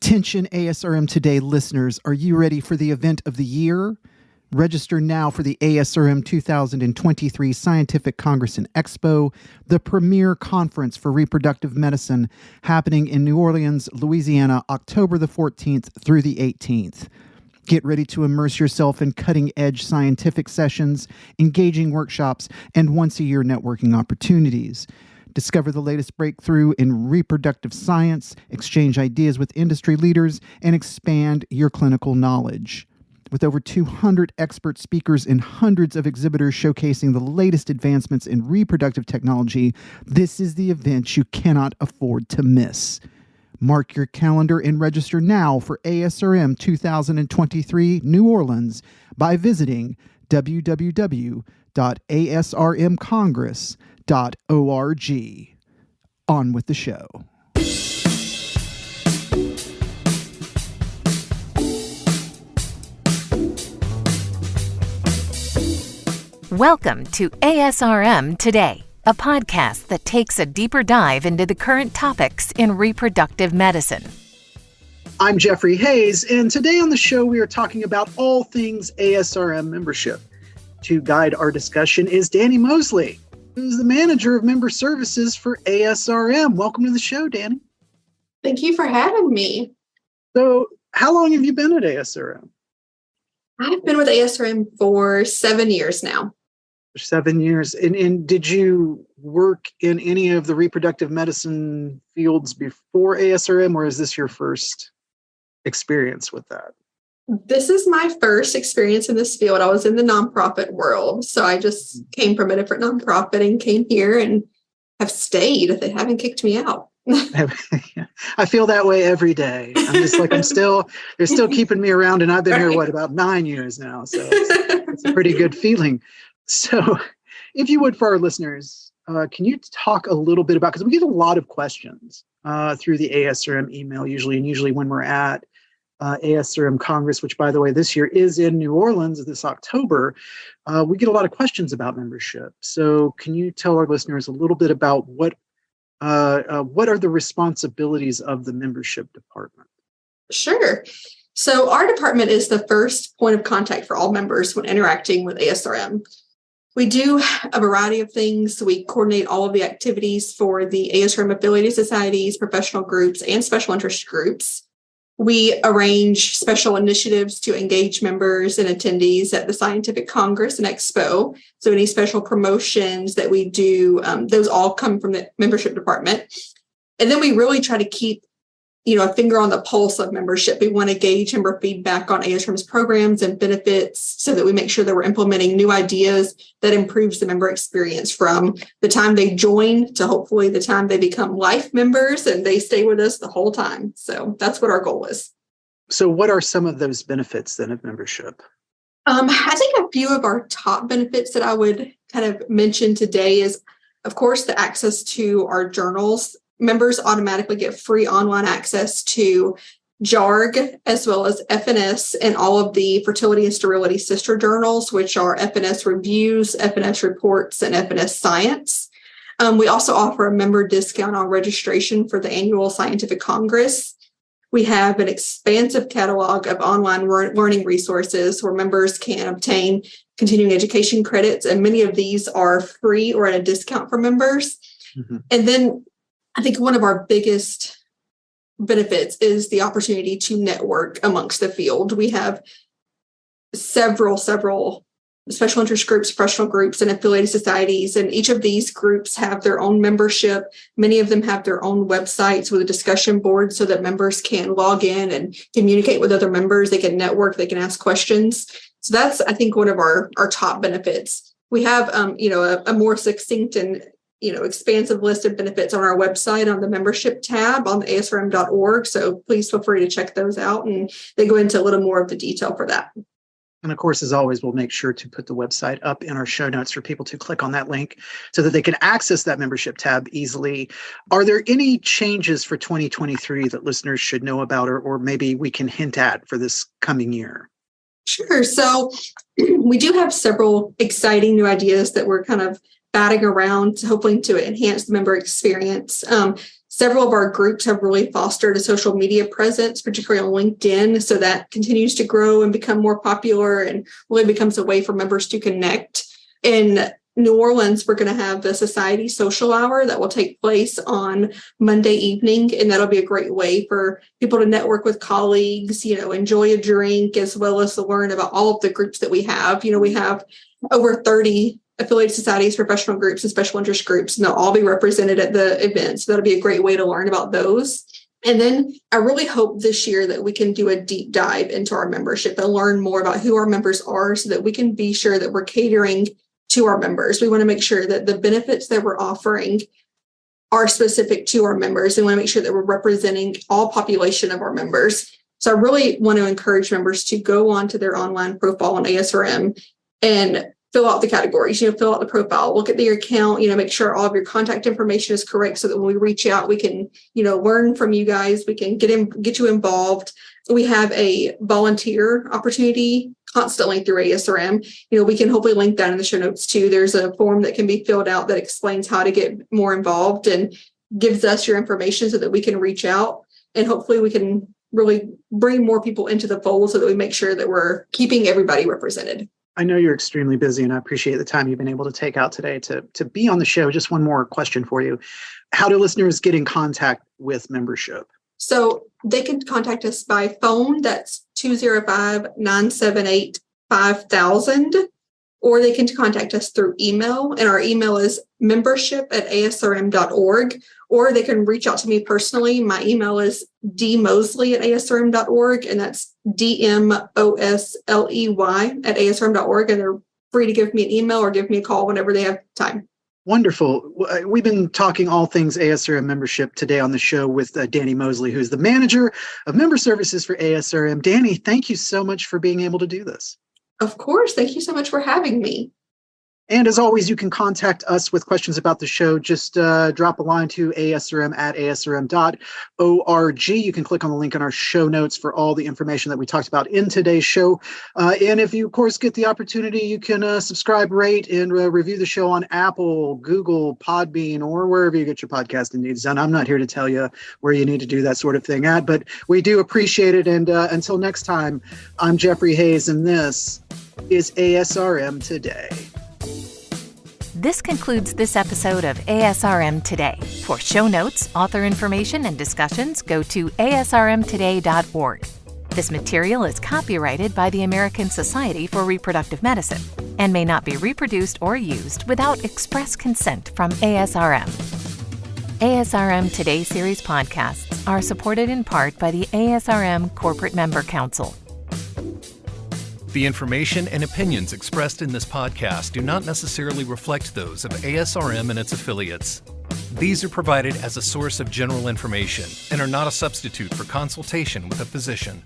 Attention ASRM Today listeners, are you ready for the event of the year? Register now for the ASRM 2023 Scientific Congress and Expo, the premier conference for reproductive medicine happening in New Orleans, Louisiana, October the 14th through the 18th. Get ready to immerse yourself in cutting-edge scientific sessions, engaging workshops, and once-a-year networking opportunities. Discover the latest breakthrough in reproductive science, exchange ideas with industry leaders, and expand your clinical knowledge. With over 200 expert speakers and hundreds of exhibitors showcasing the latest advancements in reproductive technology, this is the event you cannot afford to miss. Mark your calendar and register now for ASRM 2023 New Orleans by visiting www.asrmcongress.org. On with the show. Welcome to ASRM Today, a podcast that takes a deeper dive into the current topics in reproductive medicine. I'm Jeffrey Hayes, and today on the show we are talking about all things ASRM membership. To guide our discussion is Dani Mosley, who's the manager of member services for ASRM. Welcome to the show, Dani. Thank you for having me. So, how long have you been at ASRM? I've been with ASRM for 7 years now. 7 years. And did you work in any of the reproductive medicine fields before ASRM, or is this your first experience with that? This is my first experience in this field. I was in the nonprofit world, so I just came from a different nonprofit and came here and have stayed. They haven't kicked me out. I feel that way every day. I'm just like, they're still keeping me around, and I've been here, about 9 years now. So it's a pretty good feeling. So if you would, for our listeners, can you talk a little bit about, because we get a lot of questions through the ASRM email usually when we're at ASRM Congress, which, by the way, this year is in New Orleans this October. We get a lot of questions about membership. So can you tell our listeners a little bit about what are the responsibilities of the membership department? Sure. So our department is the first point of contact for all members when interacting with ASRM. We do a variety of things. We coordinate all of the activities for the ASRM affiliated societies, professional groups, and special interest groups. We arrange special initiatives to engage members and attendees at the Scientific Congress and Expo. So any special promotions that we do, those all come from the membership department. And then we really try to keep, a finger on the pulse of membership. We want to gauge member feedback on ASRM's programs and benefits so that we make sure that we're implementing new ideas that improves the member experience from the time they join to hopefully the time they become life members and they stay with us the whole time. So that's what our goal is. So what are some of those benefits then of membership? I think a few of our top benefits that I would kind of mention today is, of course, the access to our journals. Members automatically get free online access to JARG as well as FNS and all of the fertility and sterility sister journals, which are FNS Reviews, FNS Reports, and FNS Science. We also offer a member discount on registration for the annual Scientific Congress. We have an expansive catalog of online learning resources where members can obtain continuing education credits, and many of these are free or at a discount for members. Mm-hmm. And then I think one of our biggest benefits is the opportunity to network amongst the field. We have several special interest groups, professional groups, and affiliated societies, and each of these groups have their own membership. Many of them have their own websites with a discussion board so that members can log in and communicate with other members. They can network, they can ask questions. So that's, I think, one of our top benefits. We have, a more succinct and expansive list of benefits on our website on the membership tab on the asrm.org. So please feel free to check those out. And they go into a little more of the detail for that. And of course, as always, we'll make sure to put the website up in our show notes for people to click on that link so that they can access that membership tab easily. Are there any changes for 2023 that listeners should know about, or maybe we can hint at for this coming year? Sure. So we do have several exciting new ideas that we're kind of batting around, hoping to enhance the member experience. Several of our groups have really fostered a social media presence, particularly on LinkedIn. So that continues to grow and become more popular and really becomes a way for members to connect. In New Orleans, we're going to have the Society Social Hour that will take place on Monday evening. And that'll be a great way for people to network with colleagues, enjoy a drink, as well as to learn about all of the groups that we have. We have over 30 affiliated societies, professional groups, and special interest groups, and they'll all be represented at the event. So that'll be a great way to learn about those. And then I really hope this year that we can do a deep dive into our membership and learn more about who our members are so that we can be sure that we're catering to our members. We want to make sure that the benefits that we're offering are specific to our members, and want to make sure that we're representing all population of our members. So I really want to encourage members to go onto their online profile on ASRM and fill out the categories, fill out the profile, look at their account, make sure all of your contact information is correct so that when we reach out, we can, learn from you guys. We can get you involved. We have a volunteer opportunity constantly through ASRM. We can hopefully link that in the show notes too. There's a form that can be filled out that explains how to get more involved and gives us your information so that we can reach out, and hopefully we can really bring more people into the fold so that we make sure that we're keeping everybody represented. I know you're extremely busy, and I appreciate the time you've been able to take out today to be on the show. Just one more question for you. How do listeners get in contact with membership? So they can contact us by phone. That's 205-978-5000. Or they can contact us through email. And our email is membership@asrm.org. Or they can reach out to me personally. My email is dmosley@asrm.org. And that's DMOSLEY@asrm.org. And they're free to give me an email or give me a call whenever they have time. Wonderful. We've been talking all things ASRM membership today on the show with Dani Mosley, who's the manager of member services for ASRM. Dani, thank you so much for being able to do this. Of course. Thank you so much for having me. And as always, you can contact us with questions about the show. Just drop a line to asrm@asrm.org. You can click on the link in our show notes for all the information that we talked about in today's show. And if you, of course, get the opportunity, you can subscribe, rate, and review the show on Apple, Google, Podbean, or wherever you get your podcasting needs done. I'm not here to tell you where you need to do that sort of thing at, but we do appreciate it. And until next time, I'm Jeffrey Hayes, and this is ASRM Today. This concludes this episode of ASRM Today. For show notes, author information, and discussions, go to asrmtoday.org. This material is copyrighted by the American Society for Reproductive Medicine and may not be reproduced or used without express consent from ASRM. ASRM Today series podcasts are supported in part by the ASRM Corporate Member Council. The information and opinions expressed in this podcast do not necessarily reflect those of ASRM and its affiliates. These are provided as a source of general information and are not a substitute for consultation with a physician.